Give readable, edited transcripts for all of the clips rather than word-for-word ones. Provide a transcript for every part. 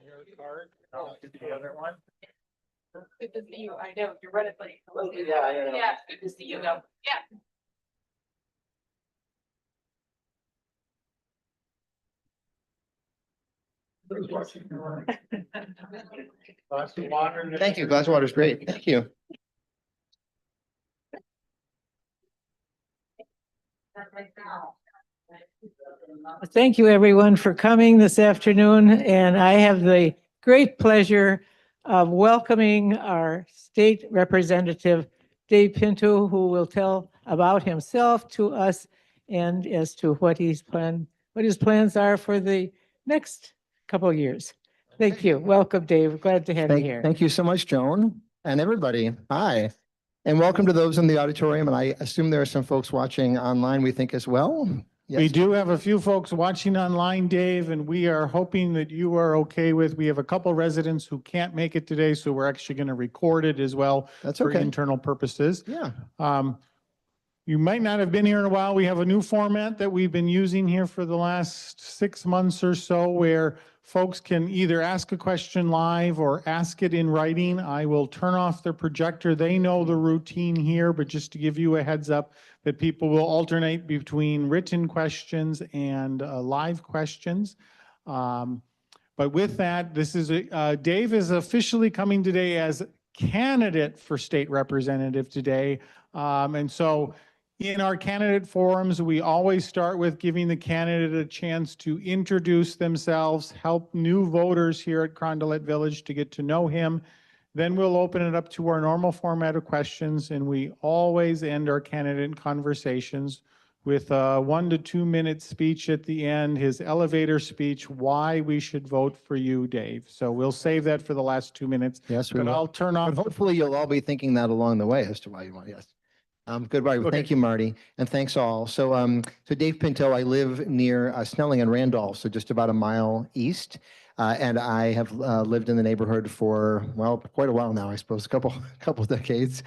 Here's the card. I'll get the other one. Good to see you. I know you're running late. Yeah, I know. Yeah, it's good to see you though. Yeah. Glass of water. Thank you. Glass of water is great. Thank you. Thank you, everyone, for coming this afternoon, and I have the great pleasure of welcoming our state representative, Dave Pinto, who will tell about himself to us and as to what his plans are for the next couple of years. Thank you. Welcome, Dave. Glad to have you here. Thank you so much, Joan, and everybody. Hi. And welcome to those in the auditorium. And I assume there are some folks watching online, we think, as well. Yes. We do have a few folks watching online, Dave, and we are hoping that you are okay with, we have a couple residents who can't make it today, so we're actually going to record it as well. That's for okay. internal purposes. Yeah. You might not have been here in a while. We have a new format that we've been using here for the last 6 months or so, where folks can either ask a question live or ask it in writing. I will turn off the projector. They know the routine here, but just to give you a heads up that people will alternate between written questions and live questions. But with that, this is Dave is officially coming today as candidate for state representative today. And so in our candidate forums, we always start with giving the candidate a chance to introduce themselves, help new voters here at Carondelet Village to get to know him. Then we'll open it up to our normal format of questions, and we always end our candidate conversations with a 1 to 2 minute speech at the end, his elevator speech, why we should vote for you, Dave. So we'll save that for the last 2 minutes. Yes, we But will. I'll turn off. But hopefully you'll all be thinking that along the way as to why you want, yes. Goodbye. Okay. Thank you, Marty, and thanks all. So Dave Pinto, I live near Snelling and Randolph, so just about a mile east. And I have lived in the neighborhood for, well, quite a while now, I suppose, a couple decades,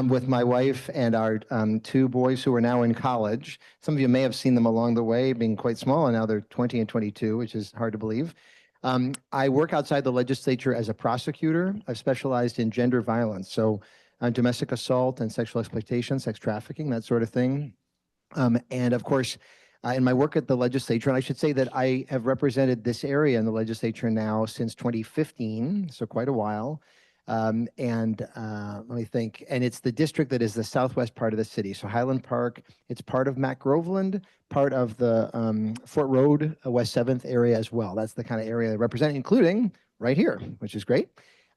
with my wife and our 2 boys who are now in college. Some of you may have seen them along the way, being quite small, and now they're 20 and 22, which is hard to believe. I work outside the legislature as a prosecutor. I've specialized in gender violence, so domestic assault and sexual exploitation, sex trafficking, that sort of thing. And of course, in my work at the legislature, and I should say that I have represented this area in the legislature now since 2015, so quite a while. Let me think, and it's the district that is the southwest part of the city. So Highland Park, it's part of Mac Groveland, part of the Fort Road, West 7th area as well. That's the kind of area I represent, including right here, which is great.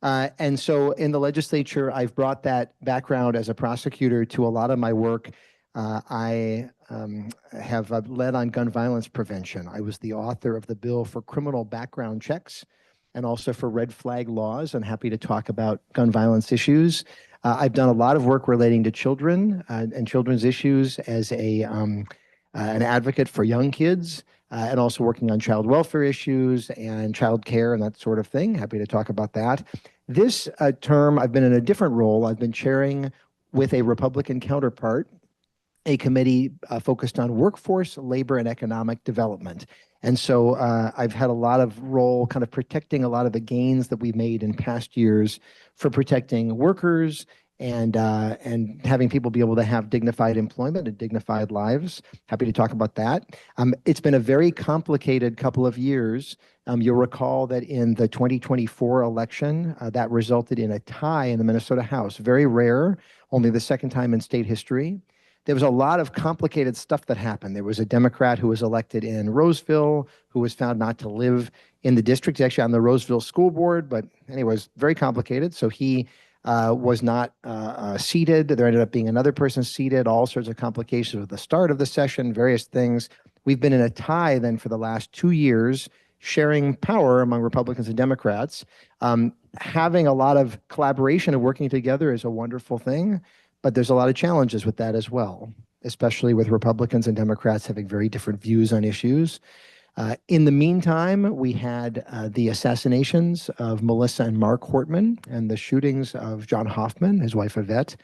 And so in the legislature, I've brought that background as a prosecutor to a lot of my work. I have led on gun violence prevention. I was the author of the bill for criminal background checks and also for red flag laws. I'm happy to talk about gun violence issues. I've done a lot of work relating to children and children's issues as an advocate for young kids. And also working on child welfare issues and child care and that sort of thing. Happy to talk about that. This term, I've been in a different role. I've been chairing with a Republican counterpart a committee focused on workforce, labor, and economic development. And so I've had a lot of role kind of protecting a lot of the gains that we've made in past years for protecting workers and having people be able to have dignified employment and dignified lives. Happy to talk about that. It's been a very complicated couple of years. You'll recall that in the 2024 election, that resulted in a tie in the Minnesota House. Very rare, only the second time in state history. There was a lot of complicated stuff that happened. There was a Democrat who was elected in Roseville who was found not to live in the district. He's actually on the Roseville School Board, but anyways, very complicated. So he was not seated. There ended up being another person seated, all sorts of complications with the start of the session, various things. We've been in a tie then for the last 2 years, sharing power among Republicans and Democrats. Having a lot of collaboration and working together is a wonderful thing, but there's a lot of challenges with that as well, especially with Republicans and Democrats having very different views on issues. In the meantime, we had the assassinations of Melissa and Mark Hortman and the shootings of John Hoffman, his wife Yvette,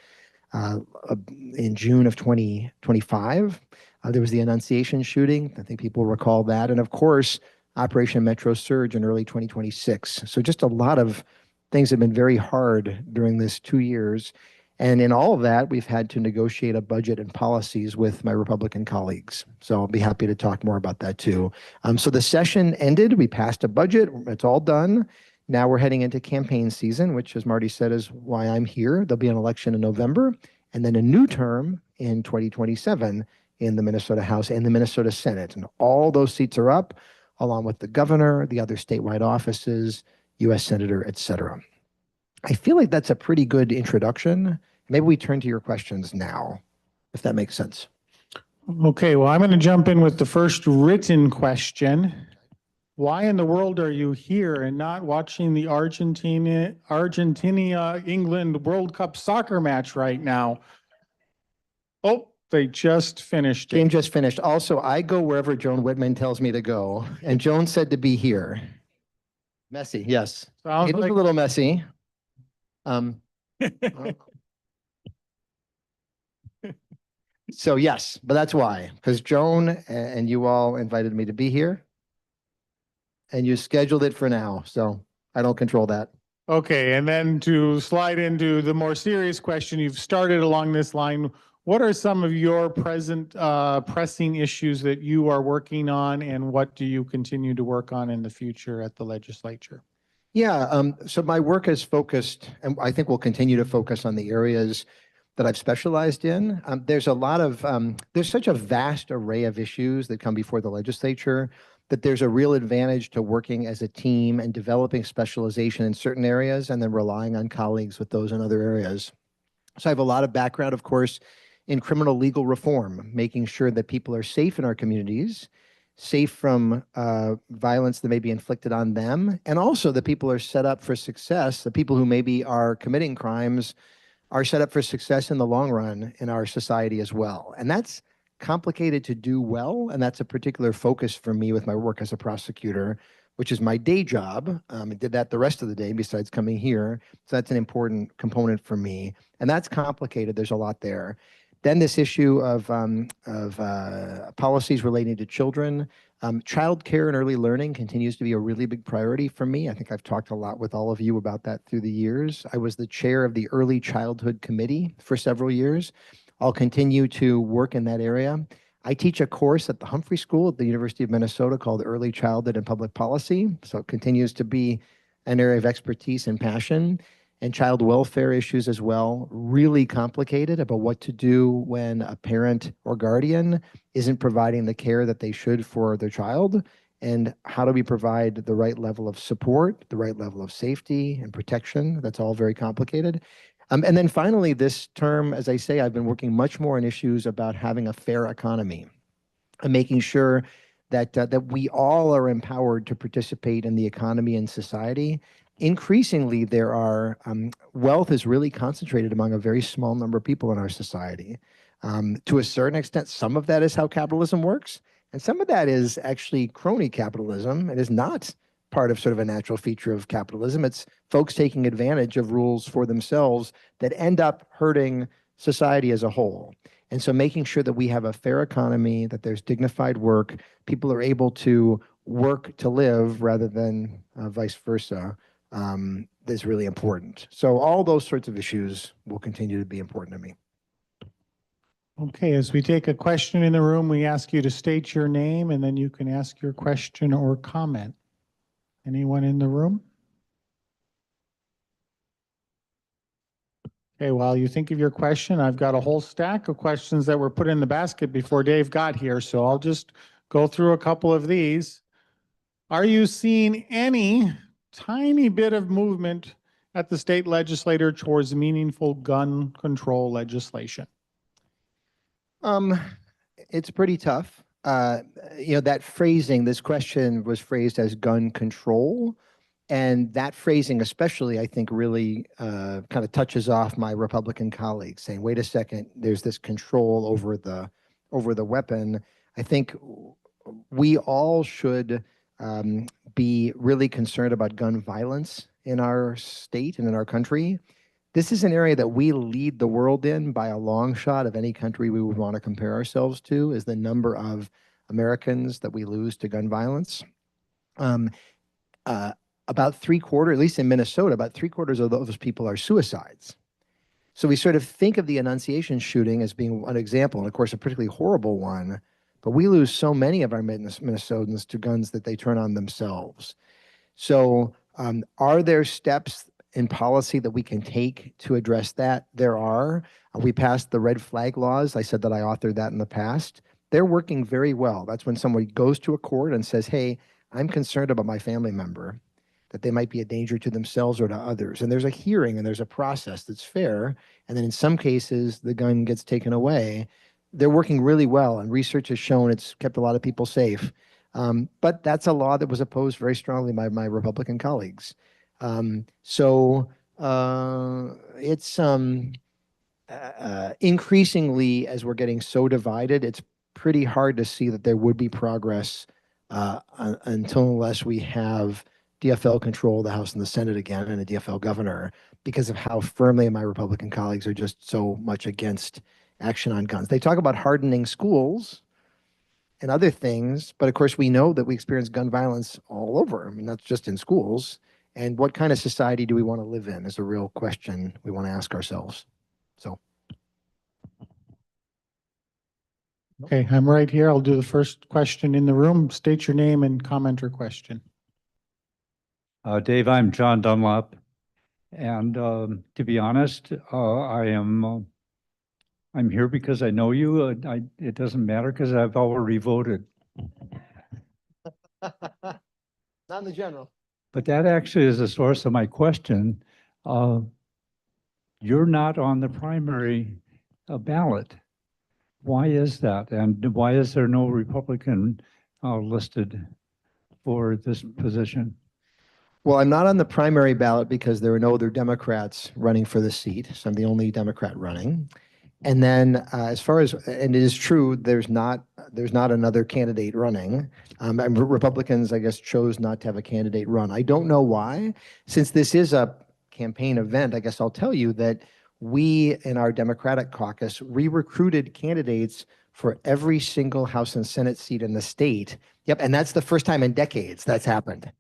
in June of 2025. There was the Annunciation shooting. I think people recall that. And of course, Operation Metro Surge in early 2026. So just a lot of things have been very hard during this 2 years. And in all of that, we've had to negotiate a budget and policies with my Republican colleagues. So I'll be happy to talk more about that too. So the session ended. We passed a budget. It's all done. Now we're heading into campaign season, which, as Marty said, is why I'm here. There'll be an election in November and then a new term in 2027 in the Minnesota House and the Minnesota Senate. And all those seats are up, along with the governor, the other statewide offices, U.S. Senator, et cetera. I feel like that's a pretty good introduction. Maybe we turn to your questions now, if that makes sense. Okay, well, I'm going to jump in with the first written question. Why in the world are you here and not watching the Argentina England World Cup soccer match right now? Oh, they just finished Game it. just finished. Also, I go wherever Joan Whitman tells me to go, and Joan said to be here. Messy, yes. Sounds It is like a little messy. So yes, but that's why, because Joan and you all invited me to be here, and you scheduled it for now, so I don't control that. Okay, and then to slide into the more serious question, you've started along this line. What are some of your present pressing issues that you are working on, and what do you continue to work on in the future at the legislature? Yeah, so my work is focused, and I think we'll continue to focus on the areas that I've specialized in. There's such a vast array of issues that come before the legislature that there's a real advantage to working as a team and developing specialization in certain areas and then relying on colleagues with those in other areas. So I have a lot of background, of course, in criminal legal reform, making sure that people are safe in our communities, safe from violence that may be inflicted on them, and also that people are set up for success. The people who maybe are committing crimes are set up for success in the long run in our society as well. And that's complicated to do well, and that's a particular focus for me with my work as a prosecutor, which is my day job. I did that the rest of the day besides coming here. So that's an important component for me. And that's complicated. There's a lot there. Then this issue of policies relating to children. Child care and early learning continues to be a really big priority for me. I think I've talked a lot with all of you about that through the years. I was the chair of the Early Childhood Committee for several years. I'll continue to work in that area. I teach a course at the Humphrey School at the University of Minnesota called Early Childhood and Public Policy. So it continues to be an area of expertise and passion. And child welfare issues as well, really complicated about what to do when a parent or guardian isn't providing the care that they should for their child, and how do we provide the right level of support, the right level of safety and protection. That's all very complicated. And then finally, this term, as I say, I've been working much more on issues about having a fair economy and making sure that we all are empowered to participate in the economy and society. Increasingly, wealth is really concentrated among a very small number of people in our society. To a certain extent, some of that is how capitalism works, and some of that is actually crony capitalism. It is not part of sort of a natural feature of capitalism. It's folks taking advantage of rules for themselves that end up hurting society as a whole. And so making sure that we have a fair economy, that there's dignified work, people are able to work to live rather than vice versa, is really important. So all those sorts of issues will continue to be important to me. Okay, as we take a question in the room, we ask you to state your name and then you can ask your question or comment. Anyone in the room? Okay, while you think of your question, I've got a whole stack of questions that were put in the basket before Dave got here, so I'll just go through a couple of these. Are you seeing any tiny bit of movement at the state legislature towards meaningful gun control legislation? It's pretty tough. That phrasing, this question was phrased as gun control. And that phrasing especially, I think, really kind of touches off my Republican colleagues, saying, wait a second, there's this control over the weapon. I think we all should be really concerned about gun violence in our state and in our country. This is an area that we lead the world in by a long shot of any country we would want to compare ourselves to, is the number of Americans that we lose to gun violence. Um, about three-quarters, at least in Minnesota, about three-quarters of those people are suicides. So we sort of think of the Annunciation shooting as being one example, and of course, a particularly horrible one. But we lose so many of our Minnesotans to guns that they turn on themselves. So, are there steps in policy that we can take to address that? There are. We passed the red flag laws. I said that I authored that in the past. They're working very well. That's when somebody goes to a court and says, hey, I'm concerned about my family member, that they might be a danger to themselves or to others. And there's a hearing and there's a process that's fair. And then in some cases, the gun gets taken away. They're working really well, and research has shown it's kept a lot of people safe. But that's a law that was opposed very strongly by my Republican colleagues. It's increasingly, as we're getting so divided, it's pretty hard to see that there would be progress until unless we have DFL control the House and the Senate again and a DFL governor, because of how firmly my Republican colleagues are just so much against action on guns. They talk about hardening schools and other things, but of course we know that we experience gun violence all over. I mean, not just in schools. And what kind of society do we want to live in is a real question we want to ask ourselves. So. Okay, I'm right here. I'll do the first question in the room. State your name and comment or question. Dave, I'm John Dunlop, and to be honest, I'm here because I know you. It doesn't matter because I've already voted. Not in the general. But that actually is the source of my question. You're not on the primary ballot. Why is that? And why is there no Republican listed for this position? Well, I'm not on the primary ballot because there are no other Democrats running for the seat. So I'm the only Democrat running. And then as far as, and it is true, there's not another candidate running. Republicans, I guess, chose not to have a candidate run. I don't know why. Since this is a campaign event, I guess I'll tell you that we in our Democratic caucus re-recruited candidates for every single House and Senate seat in the state. Yep, and that's the first time in decades that's happened.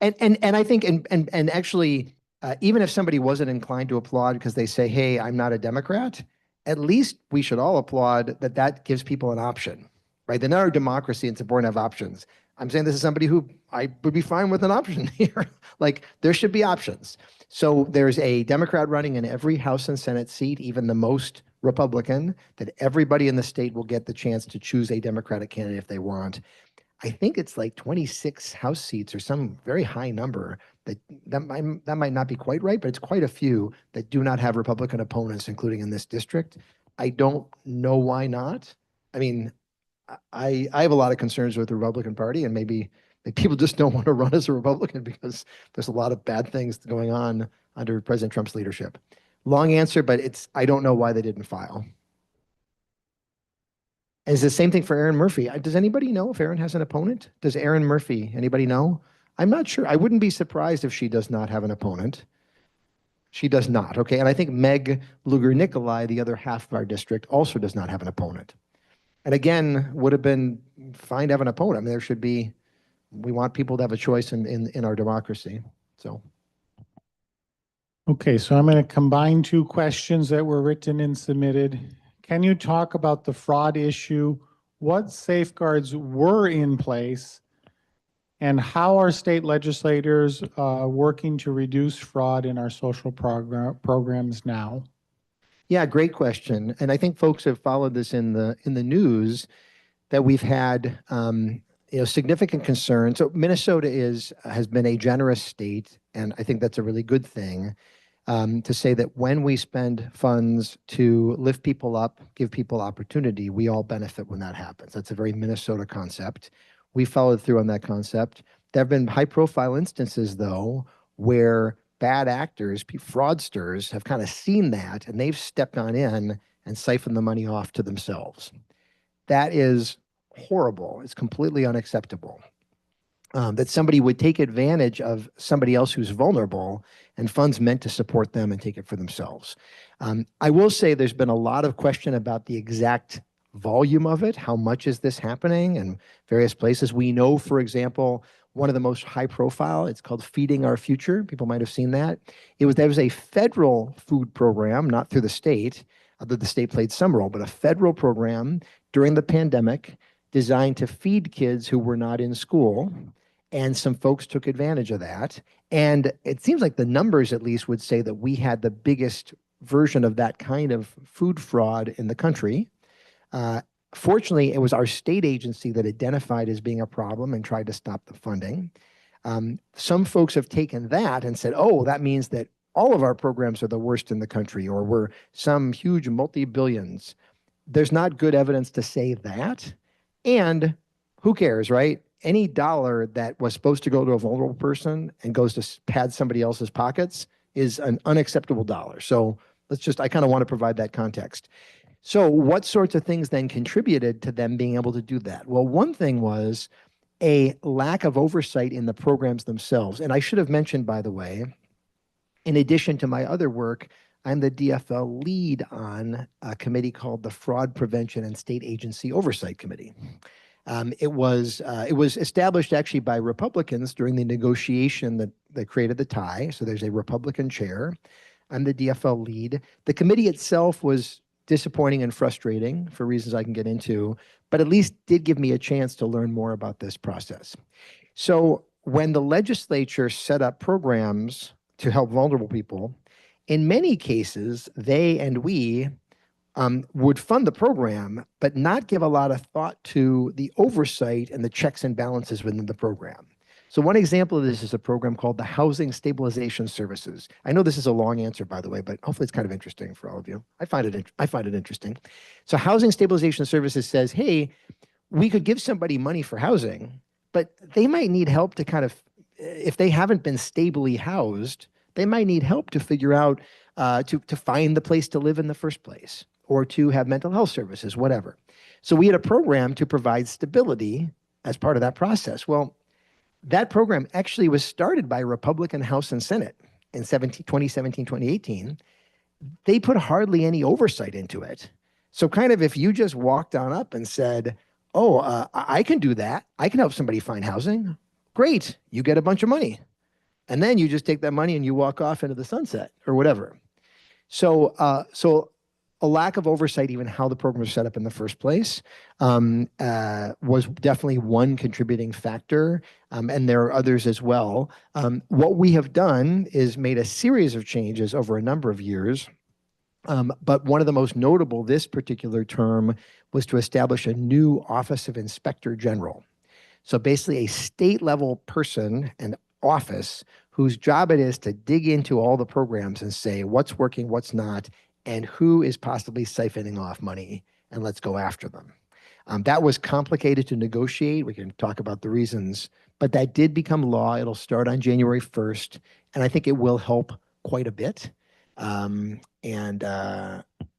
And I think, and actually, even if somebody wasn't inclined to applaud because they say, hey, I'm not a Democrat, at least we should all applaud that that gives people an option, right? They're not a democracy, and it's important to have options. I'm saying this is somebody who I would be fine with an option here. Like, there should be options. So there's a Democrat running in every House and Senate seat, even the most Republican, that everybody in the state will get the chance to choose a Democratic candidate if they want. I think it's like 26 House seats or some very high number that might not be quite right, but it's quite a few that do not have Republican opponents, including in this district. I don't know why not. I mean, I have a lot of concerns with the Republican Party, and maybe people just don't want to run as a Republican because there's a lot of bad things going on under President Trump's leadership. Long answer, but I don't know why they didn't file. And it's the same thing for Erin Murphy. Does anybody know if Erin has an opponent? Does Erin Murphy, anybody know? I'm not sure. I wouldn't be surprised if she does not have an opponent. She does not, okay? And I think Meg Lugar-Nicolai, the other half of our district, also does not have an opponent. And again, would have been fine to have an opponent. I mean, there should be, we want people to have a choice in our democracy, so. Okay, so I'm going to combine two questions that were written and submitted. Can you talk about the fraud issue? What safeguards were in place? And how are state legislators working to reduce fraud in our social programs now? Yeah, great question. And I think folks have followed this in the news that we've had significant concern. So Minnesota has been a generous state, and I think that's a really good thing. To say that when we spend funds to lift people up, give people opportunity, we all benefit when that happens. That's a very Minnesota concept. We followed through on that concept. There have been high-profile instances, though, where bad actors, fraudsters, have kind of seen that, and they've stepped on in and siphoned the money off to themselves. That is horrible. It's completely unacceptable. That somebody would take advantage of somebody else who's vulnerable and funds meant to support them and take it for themselves. I will say there's been a lot of question about the exact volume of it. How much is this happening in various places? We know, for example, one of the most high profile, it's called Feeding Our Future. People might have seen that. There was a federal food program, not through the state, although the state played some role, but a federal program during the pandemic designed to feed kids who were not in school. And some folks took advantage of that. And it seems like the numbers at least would say that we had the biggest version of that kind of food fraud in the country. Fortunately, it was our state agency that identified as being a problem and tried to stop the funding. Some folks have taken that and said, oh, that means that all of our programs are the worst in the country, or we're some huge multi-billions. There's not good evidence to say that. And who cares, right? Any dollar that was supposed to go to a vulnerable person and goes to pad somebody else's pockets is an unacceptable dollar. So I kind of want to provide that context. So what sorts of things then contributed to them being able to do that? Well, one thing was a lack of oversight in the programs themselves. And I should have mentioned, by the way, in addition to my other work, I'm the DFL lead on a committee called the Fraud Prevention and State Agency Oversight Committee. It was established actually by Republicans during the negotiation that created the tie. So there's a Republican chair. I'm the DFL lead. The committee itself was disappointing and frustrating for reasons I can get into, but at least did give me a chance to learn more about this process. So when the legislature set up programs to help vulnerable people, in many cases, they and we would fund the program, but not give a lot of thought to the oversight and the checks and balances within the program. So one example of this is a program called the Housing Stabilization Services. I know this is a long answer, by the way, but hopefully it's kind of interesting for all of you. I find it interesting. So Housing Stabilization Services says, hey, we could give somebody money for housing, but they might need help to kind of, if they haven't been stably housed, they might need help to figure out, to find the place to live in the first place, or to have mental health services, whatever. So we had a program to provide stability as part of that process. Well, that program actually was started by Republican House and Senate in 2017, 2018. They put hardly any oversight into it. So kind of if you just walked on up and said, oh, I can do that. I can help somebody find housing. Great, you get a bunch of money. And then you just take that money and you walk off into the sunset or whatever. So a lack of oversight, even how the program was set up in the first place, was definitely one contributing factor, and there are others as well. What we have done is made a series of changes over a number of years, but one of the most notable this particular term was to establish a new Office of Inspector General. So basically a state-level person and office whose job it is to dig into all the programs and say what's working, what's not, and who is possibly siphoning off money, and let's go after them. That was complicated to negotiate. We can talk about the reasons, but that did become law. It'll start on January 1st, and I think it will help quite a bit.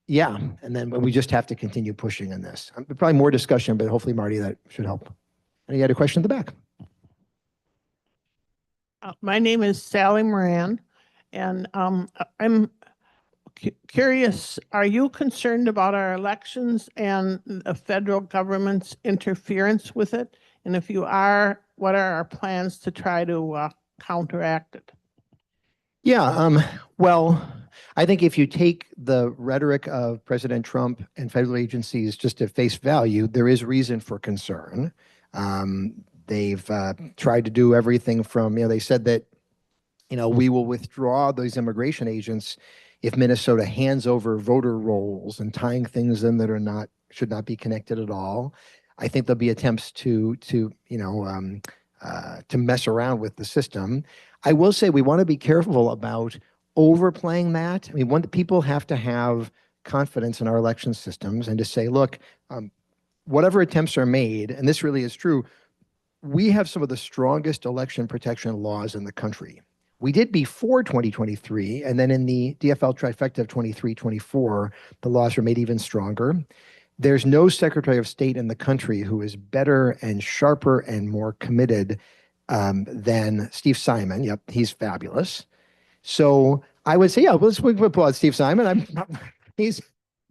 Yeah, and then we just have to continue pushing on this. Probably more discussion, but hopefully, Marty, that should help. Any other question in the back? My name is Sally Moran, and I'm curious, are you concerned about our elections and the federal government's interference with it? And if you are, what are our plans to try to counteract it? Yeah, well, I think if you take the rhetoric of President Trump and federal agencies just at face value, there is reason for concern. They've tried to do everything from, they said that, we will withdraw those immigration agents if Minnesota hands over voter rolls and tying things in that should not be connected at all. I think there'll be attempts to mess around with the system. I will say we want to be careful about overplaying that. I mean, people have to have confidence in our election systems and to say, look, whatever attempts are made, and this really is true, we have some of the strongest election protection laws in the country. We did before 2023, and then in the DFL trifecta of 23-24, the laws were made even stronger. There's no Secretary of State in the country who is better and sharper and more committed than Steve Simon. Yep, he's fabulous. So I would say, yeah, let's applaud Steve Simon. He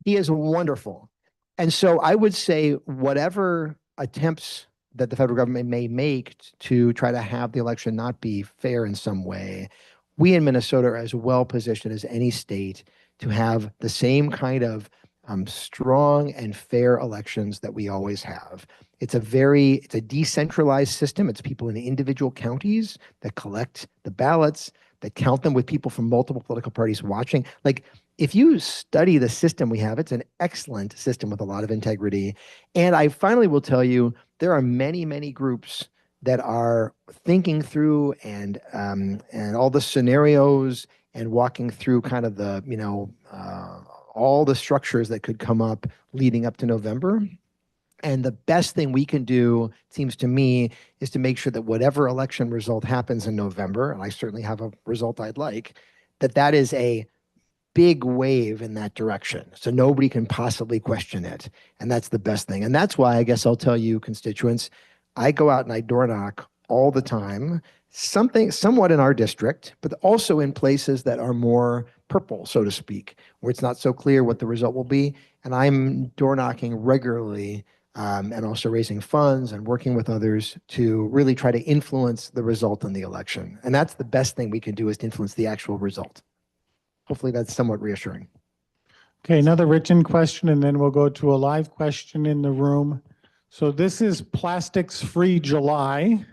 is wonderful. And so I would say whatever attempts that the federal government may make to try to have the election not be fair in some way, we in Minnesota are as well positioned as any state to have the same kind of strong and fair elections that we always have. It's a decentralized system. It's people in individual counties that collect the ballots, that count them with people from multiple political parties watching. Like, if you study the system we have, it's an excellent system with a lot of integrity. And I finally will tell you, there are many, many groups that are thinking through and all the scenarios and walking through kind of the, all the structures that could come up leading up to November. And the best thing we can do, it seems to me, is to make sure that whatever election result happens in November, and I certainly have a result I'd like, that is a big wave in that direction. So nobody can possibly question it. And that's the best thing. And that's why I guess I'll tell you, constituents, I go out and I door knock all the time, somewhat in our district, but also in places that are more purple, so to speak, where it's not so clear what the result will be. And I'm door knocking regularly and also raising funds and working with others to really try to influence the result in the election. And that's the best thing we can do, is to influence the actual result. Hopefully that's somewhat reassuring. Okay, another written question, and then we'll go to a live question in the room. So this is Plastics Free July.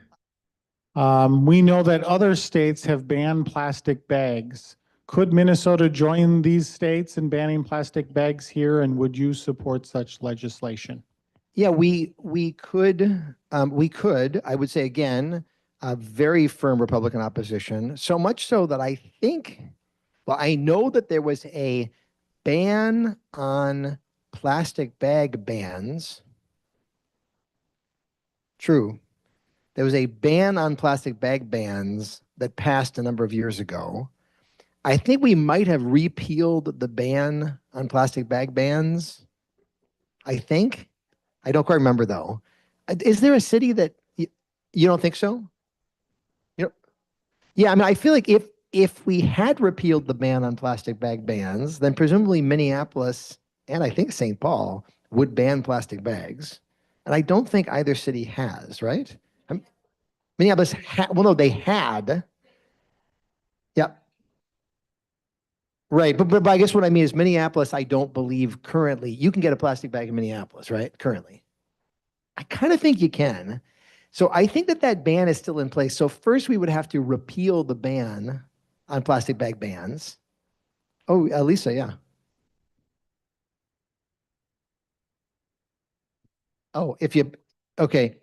We know that other states have banned plastic bags. Could Minnesota join these states in banning plastic bags here, and would you support such legislation? Yeah, we could. I would say again, a very firm Republican opposition. So much so that I think, well, I know that there was a ban on plastic bag bans. True. There was a ban on plastic bag bans that passed a number of years ago. I think we might have repealed the ban on plastic bag bans. I think. I don't quite remember though. Is there a city that you don't think so? Yeah, I mean, I feel like if we had repealed the ban on plastic bag bans, then presumably Minneapolis and I think St. Paul would ban plastic bags. And I don't think either city has, right? Minneapolis well, no, they had. Yeah. Right. But I guess what I mean is Minneapolis, I don't believe currently, you can get a plastic bag in Minneapolis, right? Currently. I kind of think you can. So I think that ban is still in place. So first we would have to repeal the ban on plastic bag bans. Oh, Lisa, yeah. Oh, okay.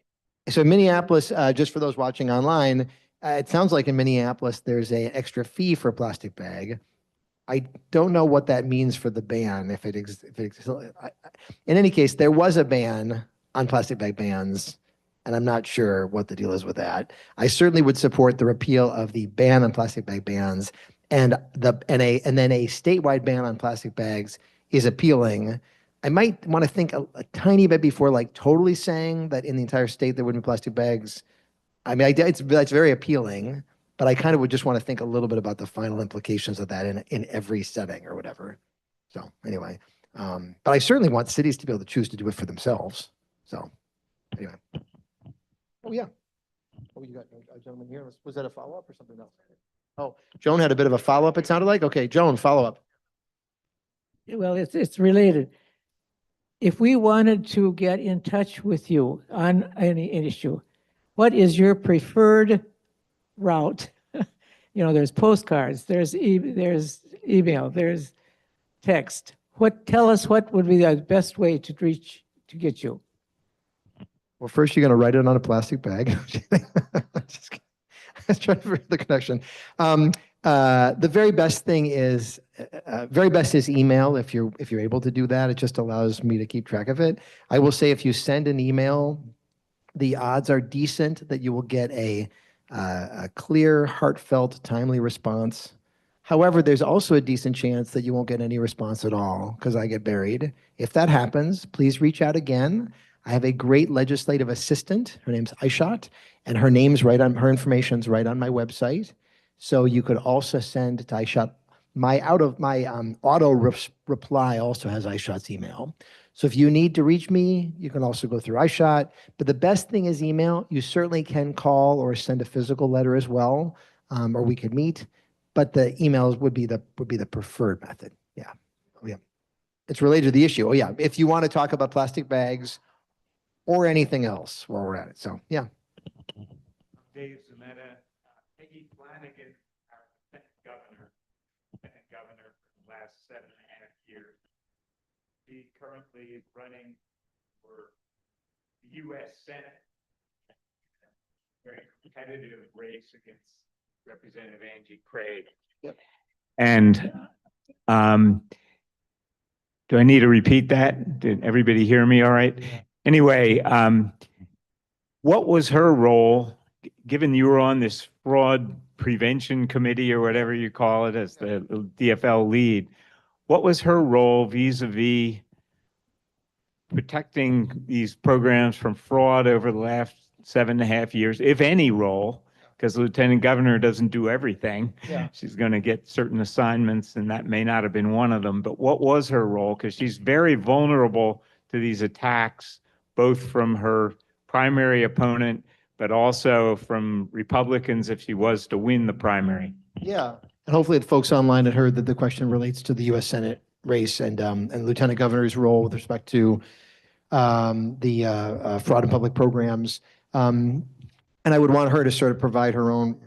So Minneapolis, just for those watching online, it sounds like in Minneapolis, there's an extra fee for a plastic bag. I don't know what that means for the ban. In any case, there was a ban on plastic bag bans, and I'm not sure what the deal is with that. I certainly would support the repeal of the ban on plastic bag bans, and then a statewide ban on plastic bags is appealing. I might want to think a tiny bit before like totally saying that in the entire state there wouldn't be plastic bags. I mean, it's very appealing, but I kind of would just want to think a little bit about the final implications of that in every setting or whatever. So anyway, but I certainly want cities to be able to choose to do it for themselves. So anyway. Oh yeah. Oh, you got a gentleman here. Was that a follow-up or something else? Oh, Joan had a bit of a follow-up, it sounded like. Okay, Joan, follow-up. Well, it's related. If we wanted to get in touch with you on any issue, what is your preferred route? There's postcards, there's email, there's text. Tell us what would be the best way to get you? Well, first you're going to write it on a plastic bag. Just kidding. I was trying to figure the connection. The very best thing is, email. If you're able to do that, it just allows me to keep track of it. I will say if you send an email, the odds are decent that you will get a clear, heartfelt, timely response. However, there's also a decent chance that you won't get any response at all because I get buried. If that happens, please reach out again. I have a great legislative assistant. Her name's Aishat, and her information's right on my website. So you could also send to Aishat my auto reply also has iShot's email. So if you need to reach me, you can also go through iShot. But the best thing is email. You certainly can call or send a physical letter as well, or we could meet. But the emails would be the preferred method. Yeah. Oh, yeah. It's related to the issue. Oh yeah. If you want to talk about plastic bags or anything else while we're at it. So yeah. Dave Zemetta, Peggy Flanagan, our lieutenant governor for the last 7.5 years. He currently is running for the U.S. Senate. Very competitive race against Representative Angie Craig. Yep. And do I need to repeat that? Did everybody hear me all right? Anyway, what was her role, given you were on this fraud prevention committee or whatever you call it as the DFL lead, what was her role vis-a-vis protecting these programs from fraud over the last 7.5 years, if any role? Because the lieutenant governor doesn't do everything. Yeah. She's going to get certain assignments, and that may not have been one of them. But what was her role? Because she's very vulnerable to these attacks, both from her primary opponent, but also from Republicans if she was to win the primary. Yeah. And hopefully the folks online had heard that the question relates to the U.S. Senate race and Lieutenant Governor's role with respect to the fraud in public programs. And I would want her to sort of provide her own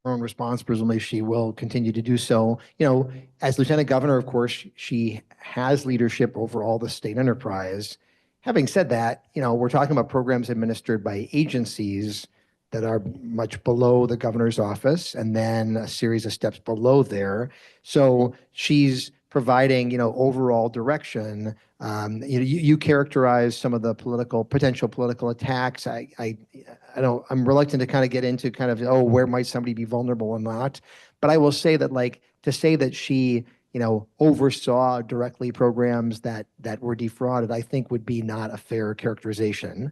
response. Presumably she will continue to do so. You know, as Lieutenant Governor, of course, she has leadership over all the state enterprise. Having said that, you know, we're talking about programs administered by agencies that are much below the governor's office and then a series of steps below there. So she's providing, you know, overall direction. You characterize some of the potential political attacks. I'm reluctant to kind of get into kind of, oh, where might somebody be vulnerable or not. But I will say that, like, to say that she, you know, oversaw directly programs that were defrauded, I think would be not a fair characterization.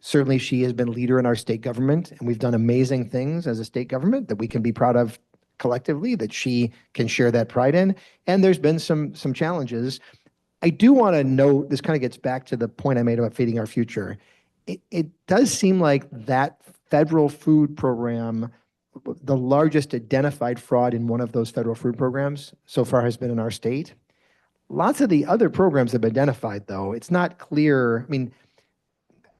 Certainly she has been leader in our state government, and we've done amazing things as a state government that we can be proud of collectively, that she can share that pride in. And there's been some challenges. I do want to note, this kind of gets back to the point I made about feeding our future. It does seem like that federal food program, the largest identified fraud in one of those federal food programs so far has been in our state. Lots of the other programs have been identified, though. It's not clear. I mean,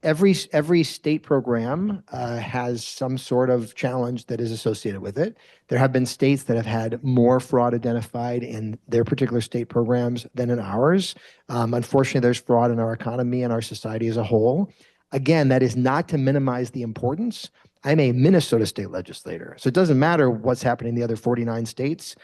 every state program has some sort of challenge that is associated with it. There have been states that have had more fraud identified in their particular state programs than in ours. Unfortunately, there's fraud in our economy and our society as a whole. Again, that is not to minimize the importance. I'm a Minnesota state legislator, so it doesn't matter what's happening in the other 49 states.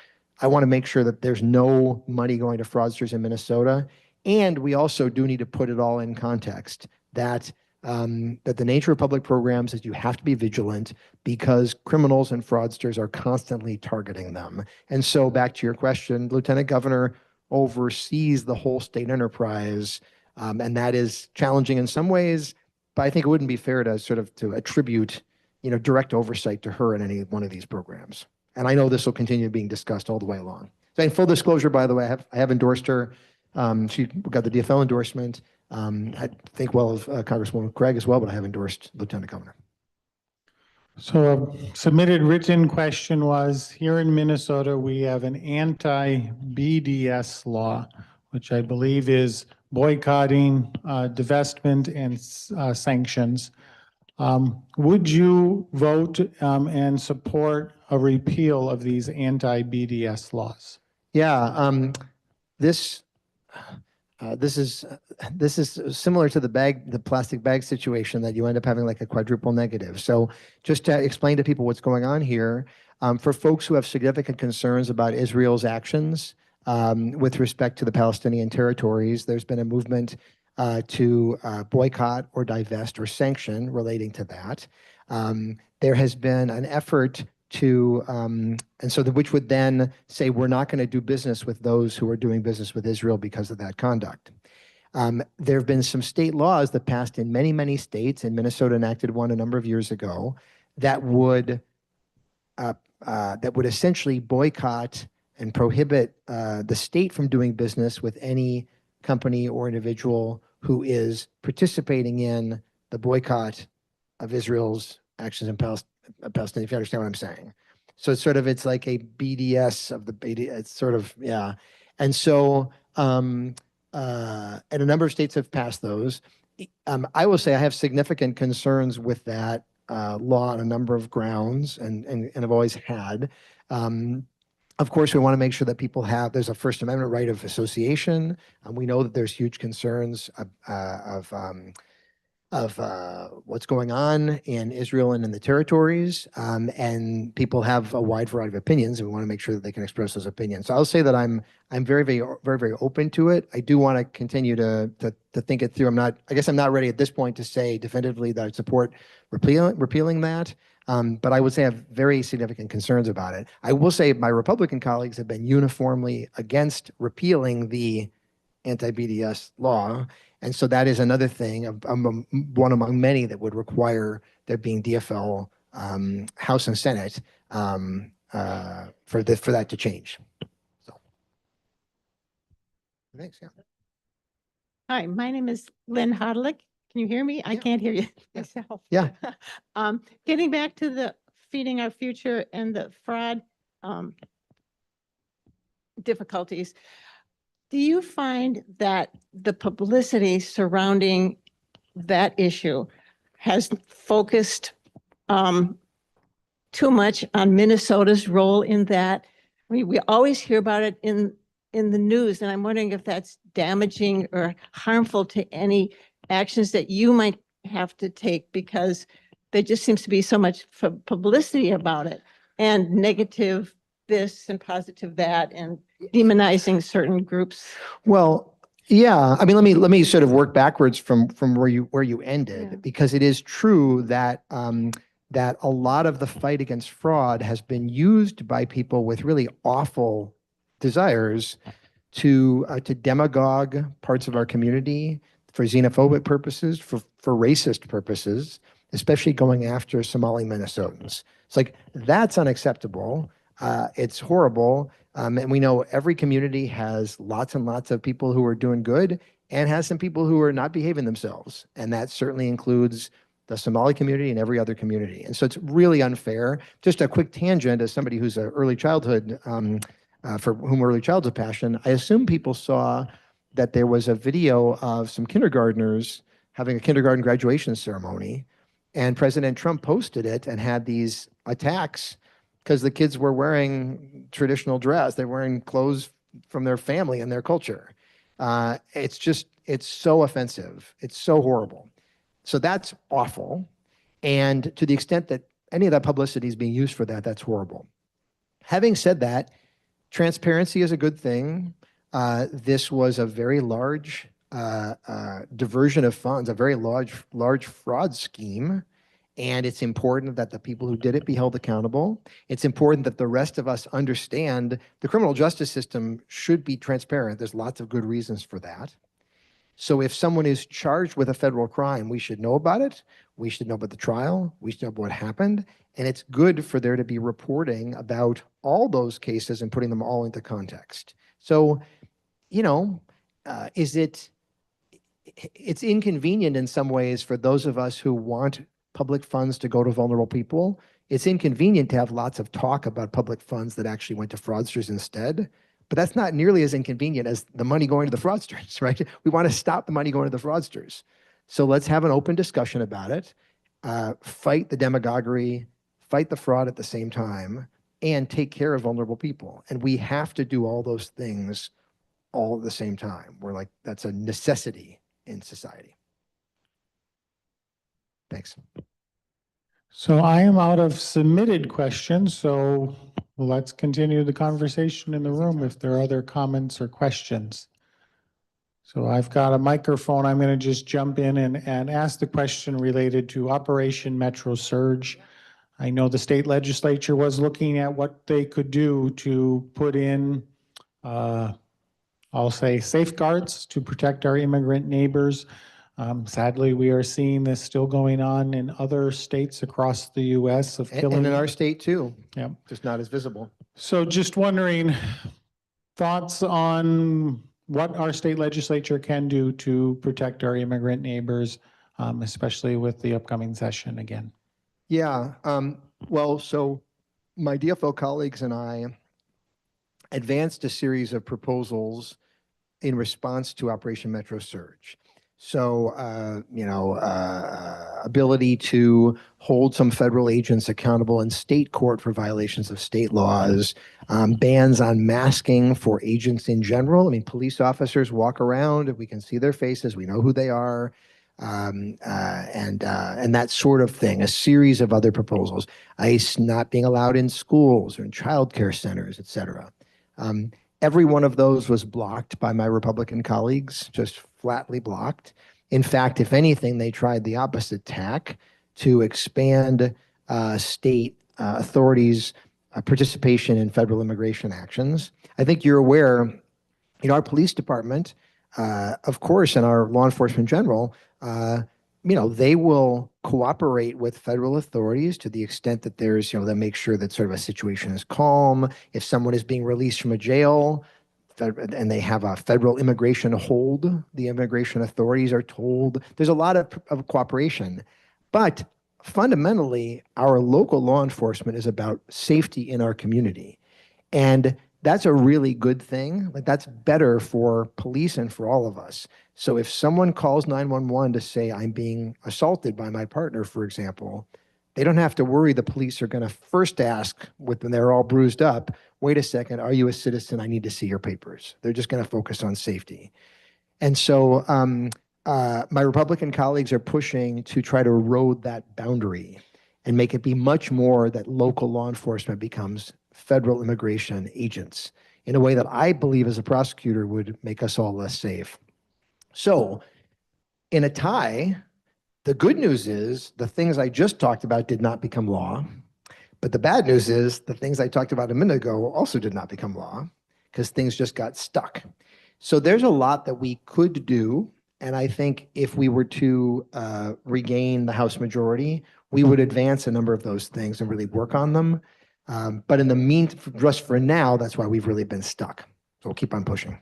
I want to make sure that there's no money going to fraudsters in Minnesota. And we also do need to put it all in context that the nature of public programs is you have to be vigilant because criminals and fraudsters are constantly targeting them. And so back to your question, Lieutenant Governor oversees the whole state enterprise, and that is challenging in some ways, but I think it wouldn't be fair to sort of to attribute, you know, direct oversight to her in any one of these programs. And I know this will continue being discussed all the way along. So in full disclosure, by the way, I have endorsed her. She got the DFL endorsement. I think well of Congresswoman Craig as well, but I have endorsed Lieutenant Governor. So a submitted written question was, here in Minnesota, we have an anti-BDS law, which I believe is boycotting, divestment, and sanctions. Would you vote and support a repeal of these anti-BDS laws? Yeah, this is similar to the plastic bag situation that you end up having like a quadruple negative. So just to explain to people what's going on here, for folks who have significant concerns about Israel's actions with respect to the Palestinian territories, there's been a movement to boycott or divest or sanction relating to that. There has been an effort to, which would then say we're not going to do business with those who are doing business with Israel because of that conduct. There have been some state laws that passed in many, many states, and Minnesota enacted one a number of years ago, that would essentially boycott and prohibit the state from doing business with any company or individual who is participating in the boycott of Israel's actions in Palestine, if you understand what I'm saying. So it's like a BDS of the BD, it's sort of, yeah. And so, and a number of states have passed those. I will say I have significant concerns with that law on a number of grounds, and have always had. Of course, we want to make sure that people there's a First Amendment right of association. We know that there's huge concerns of what's going on in Israel and in the territories. And people have a wide variety of opinions, and we want to make sure that they can express those opinions. So I'll say that I'm very, very, very, very open to it. I do want to continue to think it through. I guess I'm not ready at this point to say definitively that I support repealing that. But I would say I have very significant concerns about it. I will say my Republican colleagues have been uniformly against repealing the anti-BDS law. And so that is another thing, one among many that would require there being DFL House and Senate for that to change. So, thanks. Yeah. Hi, my name is Lynn Hodlick. Can you hear me? I Yeah. can't hear you myself. Yeah. Getting back to the feeding our future and the fraud difficulties, do you find that the publicity surrounding that issue has focused too much on Minnesota's role in that? We always hear about it in the news, and I'm wondering if that's damaging or harmful to any actions that you might have to take, because there just seems to be so much publicity about it, and negative this and positive that, and demonizing certain groups. Well, yeah. I mean, let me sort of work backwards from where you ended, Yeah. because it is true that that a lot of the fight against fraud has been used by people with really awful desires to demagogue parts of our community for xenophobic purposes, for racist purposes, especially going after Somali Minnesotans. It's like, that's unacceptable. It's horrible. And we know every community has lots and lots of people who are doing good and has some people who are not behaving themselves. And that certainly includes the Somali community and every other community. And so it's really unfair. Just a quick tangent, as somebody who's an early childhood, for whom early childhood passion, I assume people saw that there was a video of some kindergartners having a kindergarten graduation ceremony, and President Trump posted it and had these attacks because the kids were wearing traditional dress. They're wearing clothes from their family and their culture. It's so offensive. It's so horrible. So that's awful. And to the extent that any of that publicity is being used for that, that's horrible. Having said that, transparency is a good thing. This was a very large diversion of funds, a very large fraud scheme. And it's important that the people who did it be held accountable. It's important that the rest of us understand the criminal justice system should be transparent. There's lots of good reasons for that. So if someone is charged with a federal crime, we should know about it. We should know about the trial. We should know what happened. And it's good for there to be reporting about all those cases and putting them all into context. So, it's inconvenient in some ways for those of us who want public funds to go to vulnerable people. It's inconvenient to have lots of talk about public funds that actually went to fraudsters instead. But that's not nearly as inconvenient as the money going to the fraudsters, right? We want to stop the money going to the fraudsters. So let's have an open discussion about it, fight the demagoguery, fight the fraud at the same time, and take care of vulnerable people. And we have to do all those things all at the same time. That's a necessity in society. Thanks. So I am out of submitted questions, so let's continue the conversation in the room if there are other comments or questions. So I've got a microphone. I'm going to just jump in and ask the question related to Operation Metro Surge. I know the state legislature was looking at what they could do to put in, I'll say, safeguards to protect our immigrant neighbors. Sadly, we are seeing this still going on in other states across the US of And killing. in our state too, Yeah. just not as visible. So just wondering, thoughts on what our state legislature can do to protect our immigrant neighbors, especially with the upcoming session again. Yeah, well, so my DFO colleagues and I advanced a series of proposals in response to Operation Metro Surge. So, ability to hold some federal agents accountable in state court for violations of state laws, bans on masking for agents in general. I mean, police officers walk around, we can see their faces, we know who they are, and that sort of thing. A series of other proposals. ICE not being allowed in schools or in childcare centers, et cetera. Every one of those was blocked by my Republican colleagues, just flatly blocked. In fact, if anything, they tried the opposite tack to expand state authorities' participation in federal immigration actions. I think you're aware, our police department, of course, and our law enforcement in general, they will cooperate with federal authorities to the extent that there's, they make sure that sort of a situation is calm. If someone is being released from a jail and they have a federal immigration hold, the immigration authorities are told. There's a lot of cooperation. But fundamentally, our local law enforcement is about safety in our community. And that's a really good thing. Like, that's better for police and for all of us. So if someone calls 911 to say, I'm being assaulted by my partner, for example, they don't have to worry the police are going to first ask, when they're all bruised up, wait a second, are you a citizen? I need to see your papers. They're just going to focus on safety. And so my Republican colleagues are pushing to try to erode that boundary and make it be much more that local law enforcement becomes federal immigration agents in a way that I believe as a prosecutor would make us all less safe. So in a tie, the good news is the things I just talked about did not become law. But the bad news is the things I talked about a minute ago also did not become law because things just got stuck. So there's a lot that we could do. And I think if we were to regain the House majority, we would advance a number of those things and really work on them. But in the meantime, just for now, that's why we've really been stuck. So we'll keep on pushing.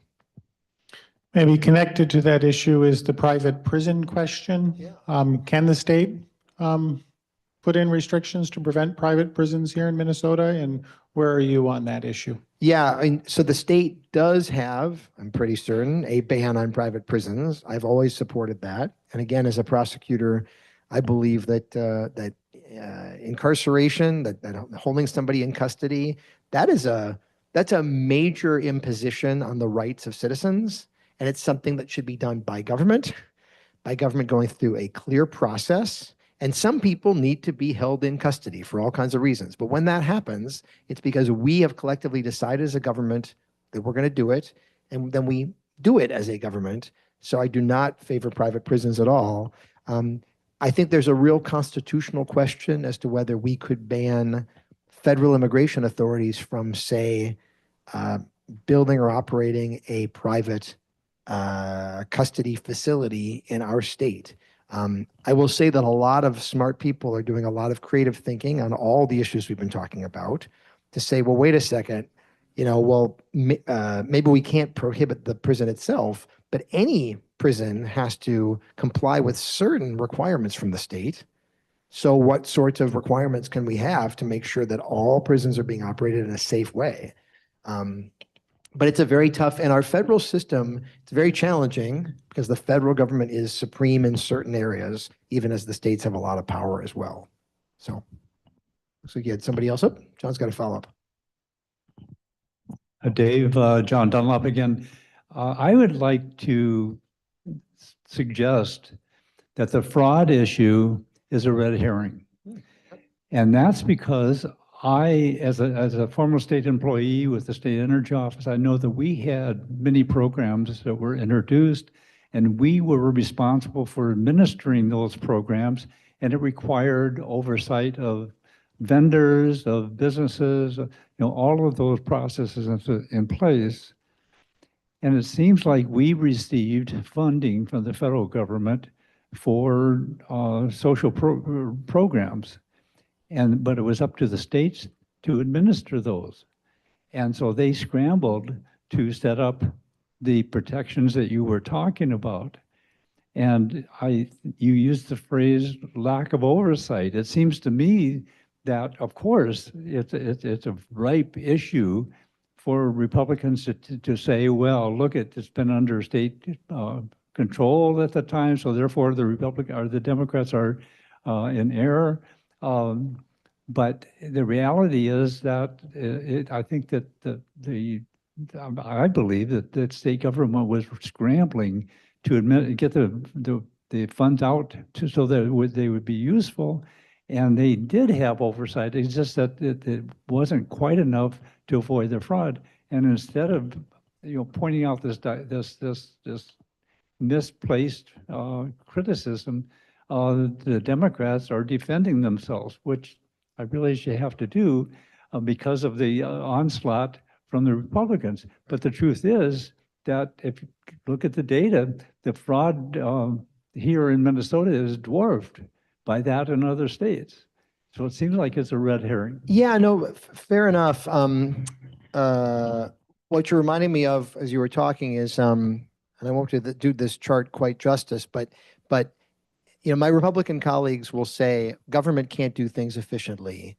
Maybe connected to that issue is the private prison question. Yeah. Can the state put in restrictions to prevent private prisons here in Minnesota? And where are you on that issue? Yeah, so the state does have, I'm pretty certain, a ban on private prisons. I've always supported that. And again, as a prosecutor, I believe that incarceration, that holding somebody in custody, that's a major imposition on the rights of citizens. And it's something that should be done by government going through a clear process. And some people need to be held in custody for all kinds of reasons. But when that happens, it's because we have collectively decided as a government that we're going to do it. And then we do it as a government. So I do not favor private prisons at all. I think there's a real constitutional question as to whether we could ban federal immigration authorities from, say, building or operating a private custody facility in our state. I will say that a lot of smart people are doing a lot of creative thinking on all the issues we've been talking about to say, well, wait a second, maybe we can't prohibit the prison itself, but any prison has to comply with certain requirements from the state. So what sorts of requirements can we have to make sure that all prisons are being operated in a safe way? But it's a very tough, and our federal system, it's very challenging because the federal government is supreme in certain areas, even as the states have a lot of power as well. So looks like you had somebody else up. John's got a follow-up. Dave, John Dunlop again. I would like to suggest that the fraud issue is a red herring. And that's because I, as a former state employee with the State Energy Office, I know that we had many programs that were introduced, and we were responsible for administering those programs, and it required oversight of vendors, of businesses, all of those processes in place. And it seems like we received funding from the federal government for social programs. But it was up to the states to administer those. And so they scrambled to set up the protections that you were talking about. And you used the phrase lack of oversight. It seems to me that, of course, it's a ripe issue for Republicans to say, well, look, it's been under state control at the time, so therefore the Democrats are in error. But the reality is that I think that I believe that the state government was scrambling to get the funds out so that they would be useful. And they did have oversight. It's just that it wasn't quite enough to avoid the fraud. And instead of pointing out this misplaced criticism, the Democrats are defending themselves, which I realize you have to do because of the onslaught from the Republicans. But the truth is that if you look at the data, the fraud here in Minnesota is dwarfed by that in other states. So it seems like it's a red herring. Yeah, no, fair enough. What you're reminding me of as you were talking is, and I won't do this chart quite justice, but my Republican colleagues will say government can't do things efficiently.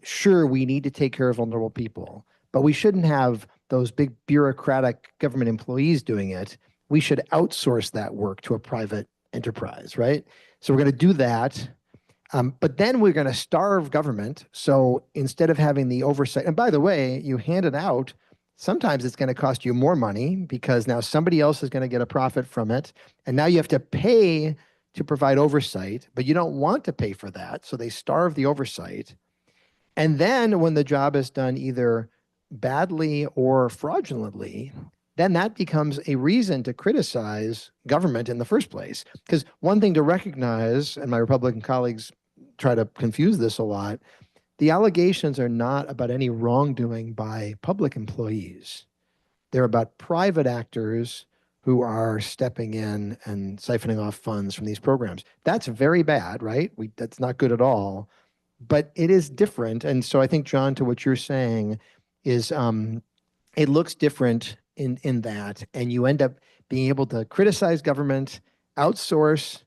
Sure, we need to take care of vulnerable people, but we shouldn't have those big bureaucratic government employees doing it. We should outsource that work to a private enterprise, right? So we're going to do that. But then we're going to starve government. So instead of having the oversight, and by the way, you hand it out, sometimes it's going to cost you more money because now somebody else is going to get a profit from it. And now you have to pay to provide oversight, but you don't want to pay for that. So they starve the oversight. And then when the job is done either badly or fraudulently, then that becomes a reason to criticize government in the first place. Because one thing to recognize, and my Republican colleagues try to confuse this a lot, the allegations are not about any wrongdoing by public employees. They're about private actors who are stepping in and siphoning off funds from these programs. That's very bad, right? That's not good at all, but it is different. And so I think, John, to what you're saying is it looks different in that, and you end up being able to criticize government, outsource,